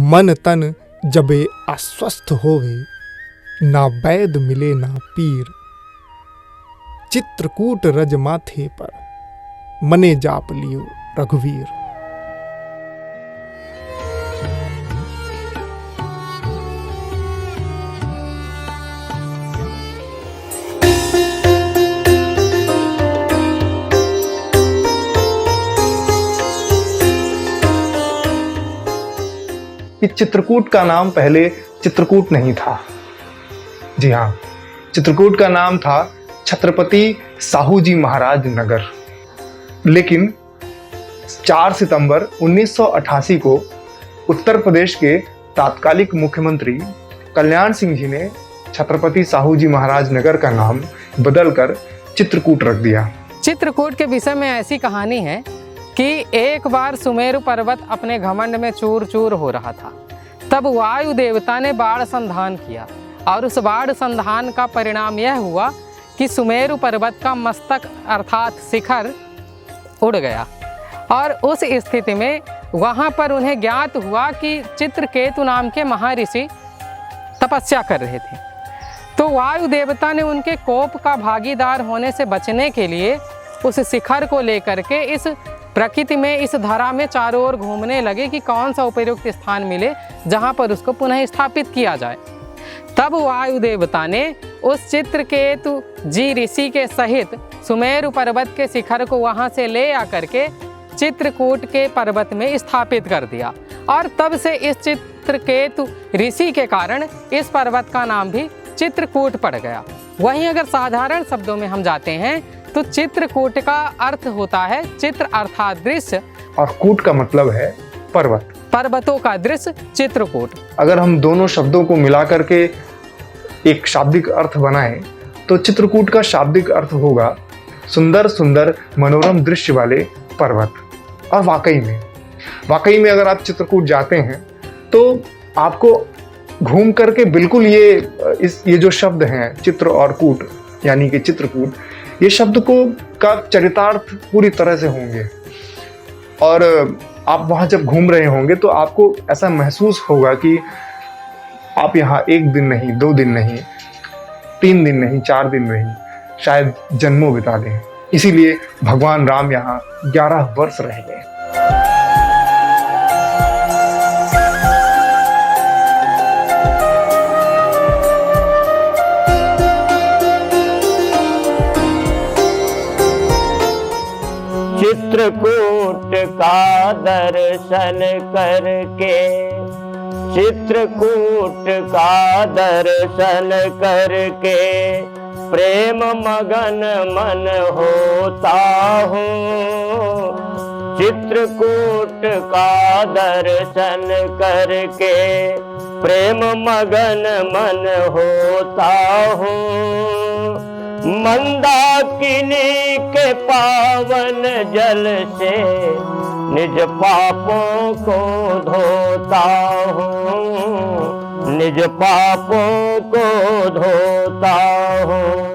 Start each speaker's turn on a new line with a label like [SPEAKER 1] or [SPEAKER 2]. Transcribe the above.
[SPEAKER 1] मन तन जबे अस्वस्थ होवे, ना वैद मिले ना पीर। चित्रकूट रज माथे पर, मने जाप लियो रघुवीर।
[SPEAKER 2] इस चित्रकूट का नाम पहले चित्रकूट नहीं था। जी हाँ, चित्रकूट का नाम था छत्रपति साहू जी महाराज नगर। लेकिन 4 सितंबर 1988 को उत्तर प्रदेश के तात्कालिक मुख्यमंत्री कल्याण सिंह जी ने छत्रपति साहू जी महाराज नगर का नाम बदलकर चित्रकूट रख दिया।
[SPEAKER 3] चित्रकूट के विषय में ऐसी कहानी है कि एक बार सुमेरु पर्वत अपने घमंड में चूर चूर हो रहा था। तब वायु देवता ने बाढ़ संधान किया और उस बाढ़ संधान का परिणाम यह हुआ कि सुमेरु पर्वत का मस्तक अर्थात शिखर उड़ गया। और उस स्थिति में वहाँ पर उन्हें ज्ञात हुआ कि चित्रकेतु नाम के महर्षि तपस्या कर रहे थे। तो वायु देवता ने उनके कोप का भागीदार होने से बचने के लिए उस शिखर को लेकर के इस प्रकृति में, इस धरा में चारों ओर घूमने लगे कि कौन सा उपयुक्त स्थान मिले जहाँ पर उसको पुनः स्थापित किया जाए। तब वायु देवता ने उस चित्रकेतु जी ऋषि के सहित सुमेरु पर्वत के शिखर को वहाँ से ले आकर के चित्रकूट के पर्वत में स्थापित कर दिया। और तब से इस चित्रकेतु ऋषि के कारण इस पर्वत का नाम भी चित्रकूट पड़ गया। वहीं अगर साधारण शब्दों में हम जाते हैं तो चित्रकूट का अर्थ होता है चित्र अर्थात दृश्य,
[SPEAKER 2] और कूट का मतलब है पर्वत,
[SPEAKER 3] पर्वतों का दृश्य चित्रकूट।
[SPEAKER 2] अगर हम दोनों शब्दों को मिलाकर के एक शाब्दिक अर्थ बनाएं तो चित्रकूट का शाब्दिक अर्थ होगा सुंदर सुंदर मनोरम दृश्य वाले पर्वत। और वाकई में अगर आप चित्रकूट जाते हैं तो आपको घूम करके बिल्कुल ये जो शब्द हैं चित्र और कूट यानी कि चित्रकूट, ये शब्द का चरितार्थ पूरी तरह से होंगे। और आप वहाँ जब घूम रहे होंगे तो आपको ऐसा महसूस होगा कि आप यहाँ 1 दिन नहीं, 2 दिन नहीं, 3 दिन नहीं, 4 दिन नहीं, शायद जन्मों बिता दें। इसीलिए भगवान राम यहाँ 11 वर्ष रह गए।
[SPEAKER 4] चित्रकूट का दर्शन करके, चित्रकूट का दर्शन करके प्रेम मगन मन होता हूँ। चित्रकूट का दर्शन करके प्रेम मगन मन होता हूँ। मंदाकिनी के पावन जल से निज पापों को धोता हूँ, निज पापों को धोता हूँ।